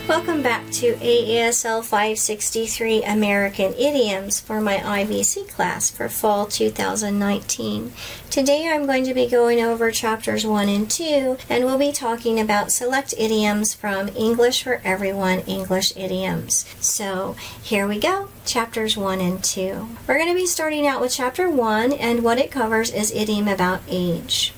Welcome back to AESL 563 American Idioms for my IVC class for fall 2019. Today I'm going to be going over chapters 1 and 2, and we'll be talking about select idioms from English for Everyone English Idioms. So here we go, chapters 1 and 2. We're going to be starting out with chapter 1, and what it covers is idiom about age.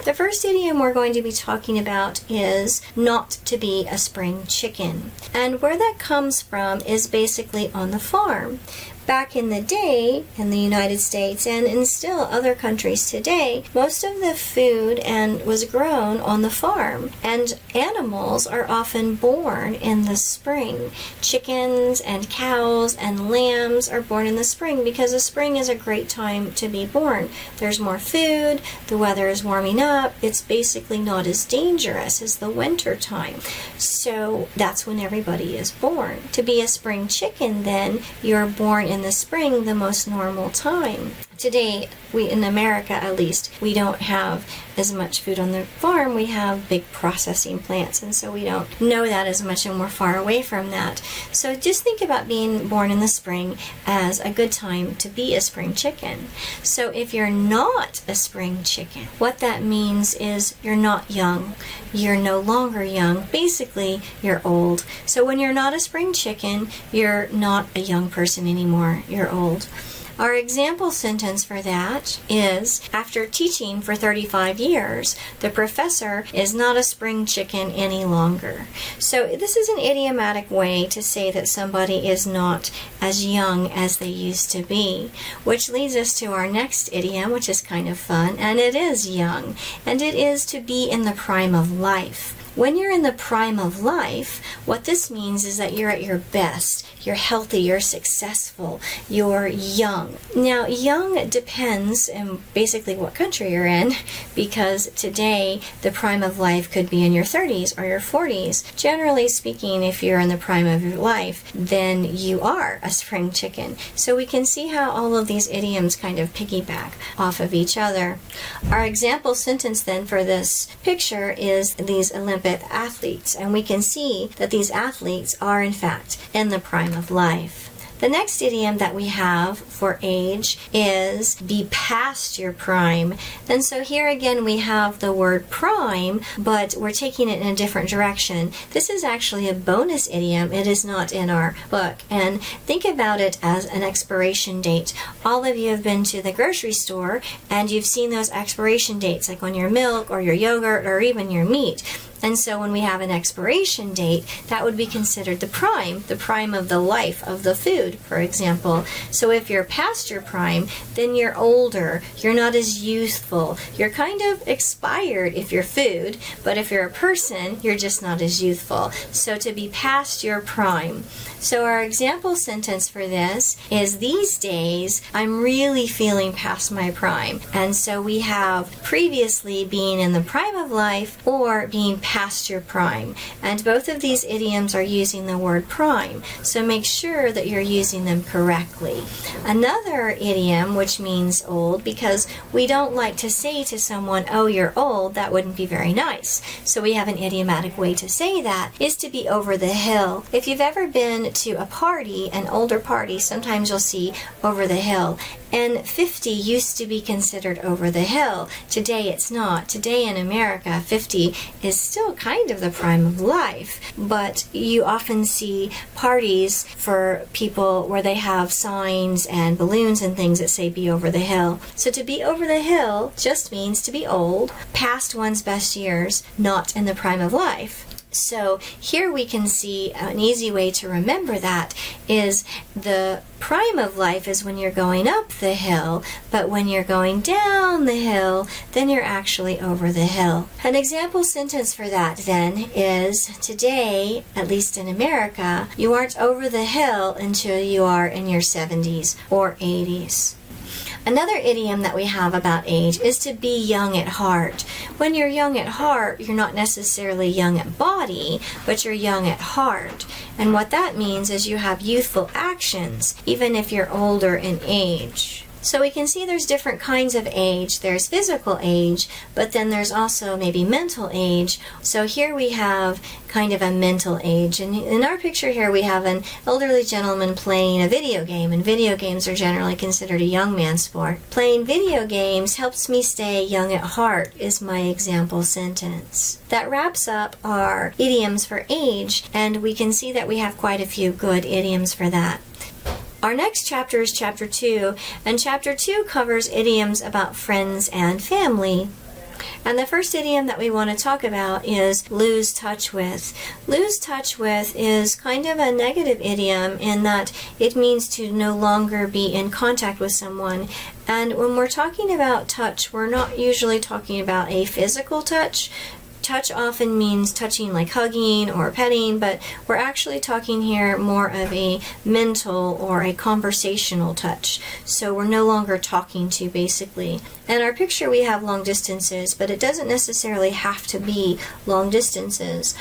The first idiom we're going to be talking about is not to be a spring chicken. And where that comes from is basically on the farm. Back in the day, in the United States and in still other countries today, most of the food was grown on the farm, and animals are often born in the spring. Chickens and cows and lambs are born in the spring because the spring is a great time to be born. There's more food, the weather is warming up, it's basically not as dangerous as the winter time. So that's when everybody is born. To be a spring chicken, then, you're born in the spring, the most normal time. Today, in America at least, we don't have as much food on the farm. We have big processing plants, and so we don't know that as much, and we're far away from that. So just think about being born in the spring as a good time to be a spring chicken. So if you're not a spring chicken, what that means is you're not young. You're no longer young. Basically, you're old. So when you're not a spring chicken, you're not a young person anymore. You're old. Our example sentence for that is, after teaching for 35 years, the professor is not a spring chicken any longer. So this is an idiomatic way to say that somebody is not as young as they used to be, which leads us to our next idiom, which is kind of fun, and it is young, and it is to be in the prime of life. When you're in the prime of life, what this means is that you're at your best, you're healthy, you're successful, you're young. Now, young depends on basically what country you're in, because today the prime of life could be in your 30s or your 40s. Generally speaking, if you're in the prime of your life, then you are a spring chicken. So we can see how all of these idioms kind of piggyback off of each other. Our example sentence then for this picture is these Olympic athletes, and we can see that these athletes are in fact in the prime of life. The next idiom that we have for age is be past your prime. And so here again we have the word prime, but we're taking it in a different direction. This is actually a bonus idiom. It is not in our book. And think about it as an expiration date. All of you have been to the grocery store and you've seen those expiration dates, like on your milk or your yogurt or even your meat. And so when we have an expiration date, that would be considered the prime of the life of the food, for example. So if you're past your prime, then you're older, you're not as youthful, you're kind of expired if you're food, but if you're a person, you're just not as youthful. So to be past your prime. So our example sentence for this is, these days, I'm really feeling past my prime. And so we have previously being in the prime of life or being past your prime. And both of these idioms are using the word prime. So make sure that you're using them correctly. Another idiom, which means old, because we don't like to say to someone, oh, you're old, that wouldn't be very nice. So we have an idiomatic way to say that, is to be over the hill. If you've ever been to a party, an older party, sometimes you'll see over the hill. And 50 used to be considered over the hill. Today it's not. Today in America, 50 is still kind of the prime of life. But you often see parties for people where they have signs and balloons and things that say be over the hill. So to be over the hill just means to be old, past one's best years, not in the prime of life. So here we can see an easy way to remember that is the prime of life is when you're going up the hill, but when you're going down the hill, then you're actually over the hill. An example sentence for that then is, today, at least in America, you aren't over the hill until you are in your 70s or 80s. Another idiom that we have about age is to be young at heart. When you're young at heart, you're not necessarily young at body, but you're young at heart. And what that means is you have youthful actions, even if you're older in age. So we can see there's different kinds of age. There's physical age, but then there's also maybe mental age. So here we have kind of a mental age. And in our picture here, we have an elderly gentleman playing a video game, and video games are generally considered a young man's sport. Playing video games helps me stay young at heart is my example sentence. That wraps up our idioms for age, and we can see that we have quite a few good idioms for that. Our next chapter is chapter 2, and chapter 2 covers idioms about friends and family. And the first idiom that we want to talk about is lose touch with. Lose touch with is kind of a negative idiom in that it means to no longer be in contact with someone. And when we're talking about touch, we're not usually talking about a physical touch. Touch often means touching like hugging or petting, but we're actually talking here more of a mental or a conversational touch. So we're no longer talking to, basically. In our picture we have long distances, but it doesn't necessarily have to be long distances.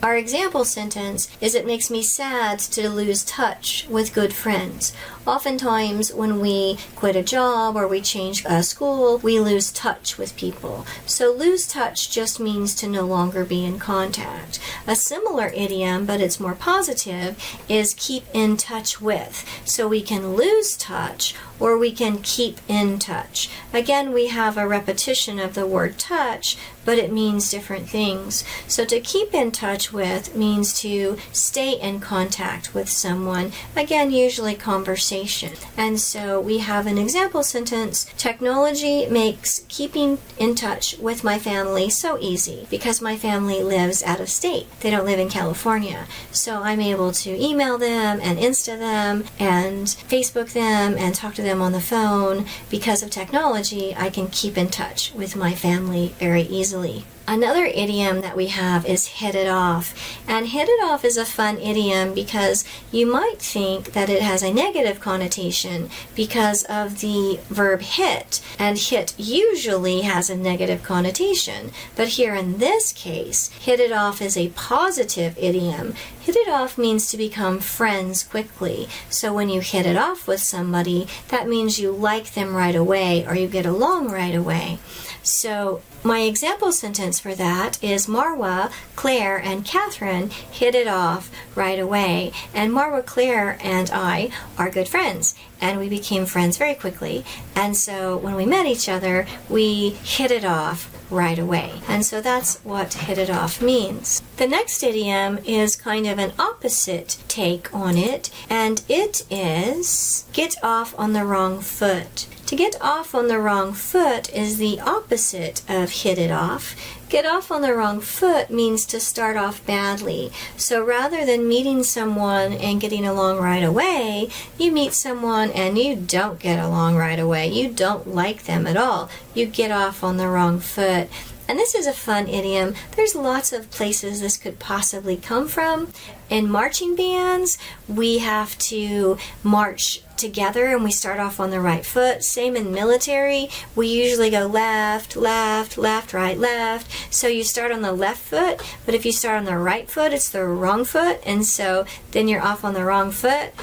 Our example sentence is, it makes me sad to lose touch with good friends. Oftentimes when we quit a job or we change a school, we lose touch with people. So lose touch just means to no longer be in contact. A similar idiom, but it's more positive, is keep in touch with. So we can lose touch or we can keep in touch. Again, we have a repetition of the word touch, but it means different things. So to keep in touch with means to stay in contact with someone, again, usually conversation. And so we have an example sentence, technology makes keeping in touch with my family so easy because my family lives out of state. They don't live in California. So I'm able to email them and Insta them and Facebook them and talk to them on the phone. Because of technology, I can keep in touch with my family very easily. Another idiom that we have is hit it off. And hit it off is a fun idiom because you might think that it has a negative connotation because of the verb hit. And hit usually has a negative connotation. But here in this case, hit it off is a positive idiom. Hit it off means to become friends quickly. So when you hit it off with somebody, that means you like them right away or you get along right away. So my example sentence for that is Marwa, Claire, and Catherine hit it off right away. And Marwa, Claire, and I are good friends. And we became friends very quickly. And so when we met each other, we hit it off right away. And so that's what hit it off means. The next idiom is kind of an opposite take on it, and it is get off on the wrong foot. To get off on the wrong foot is the opposite of hit it off. Get off on the wrong foot means to start off badly. So rather than meeting someone and getting along right away, you meet someone and you don't get along right away. You don't like them at all. You get off on the wrong foot. And this is a fun idiom. There's lots of places this could possibly come from. In marching bands, we have to march together and we start off on the right foot. Same in military, we usually go left, left, left, right, left. So you start on the left foot, but if you start on the right foot, it's the wrong foot, and so then you're off on the wrong foot.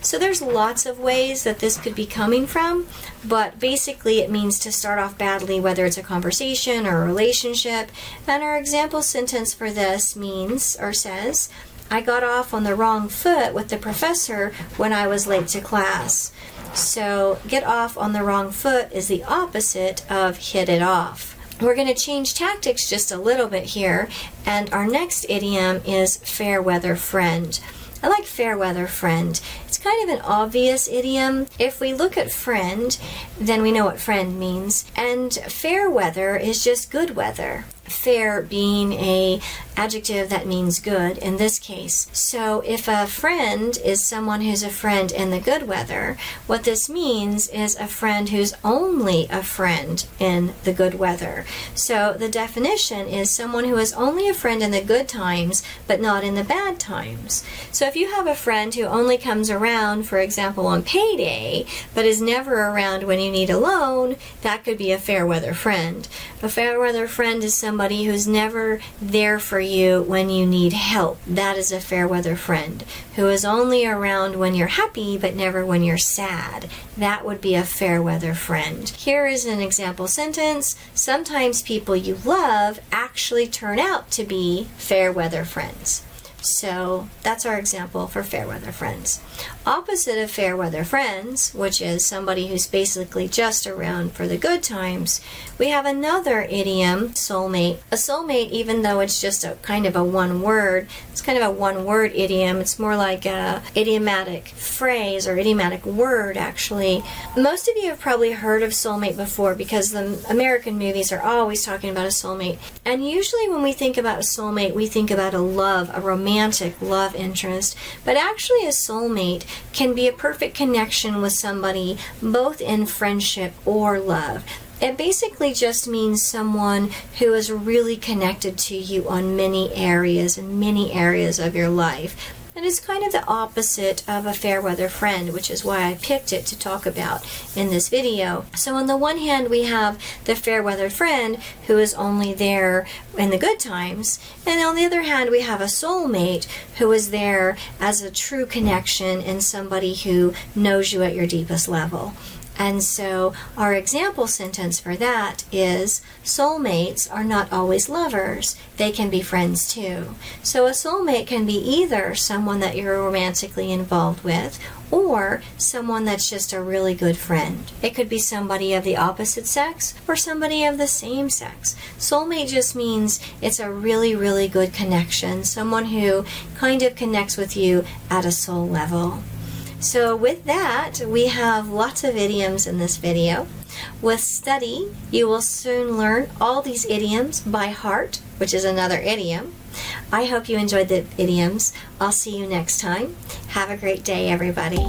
So there's lots of ways that this could be coming from, but basically it means to start off badly, whether it's a conversation or a relationship. And our example sentence for this means, or says, I got off on the wrong foot with the professor when I was late to class. So get off on the wrong foot is the opposite of hit it off. We're going to change tactics just a little bit here, and our next idiom is fair weather friend. I like fair weather friend. It's kind of an obvious idiom. If we look at friend, then we know what friend means. And fair weather is just good weather. Fair being a adjective that means good in this case. So if a friend is someone who's a friend in the good weather, what this means is a friend who's only a friend in the good weather. So the definition is someone who is only a friend in the good times but not in the bad times. So if you have a friend who only comes around, for example, on payday, but is never around when you need a loan, that could be a fair weather friend. A fair weather friend is somebody who's never there for you when you need help. That is a fair weather friend. Who is only around when you're happy but never when you're sad. That would be a fair weather friend. Here is an example sentence. Sometimes people you love actually turn out to be fair weather friends. So that's our example for fair weather friends. Opposite of fair weather friends, which is somebody who's basically just around for the good times, we have another idiom, soulmate. A soulmate, even though it's just a kind of a one word, it's kind of a one word idiom. It's more like a idiomatic phrase or idiomatic word, actually. Most of you have probably heard of soulmate before because the American movies are always talking about a soulmate. And usually when we think about a soulmate, we think about a love, a romantic love interest. But actually a soulmate can be a perfect connection with somebody both in friendship or love. It basically just means someone who is really connected to you on many areas of your life. And it's kind of the opposite of a fair weather friend, which is why I picked it to talk about in this video. So on the one hand, we have the fair weather friend who is only there in the good times. And on the other hand, we have a soulmate who is there as a true connection and somebody who knows you at your deepest level. And so our example sentence for that is, soulmates are not always lovers. They can be friends too. So a soulmate can be either someone that you're romantically involved with or someone that's just a really good friend. It could be somebody of the opposite sex or somebody of the same sex. Soulmate just means it's a really, really good connection, someone who kind of connects with you at a soul level. So with that, we have lots of idioms in this video. With study, you will soon learn all these idioms by heart, which is another idiom. I hope you enjoyed the idioms. I'll see you next time. Have a great day, everybody.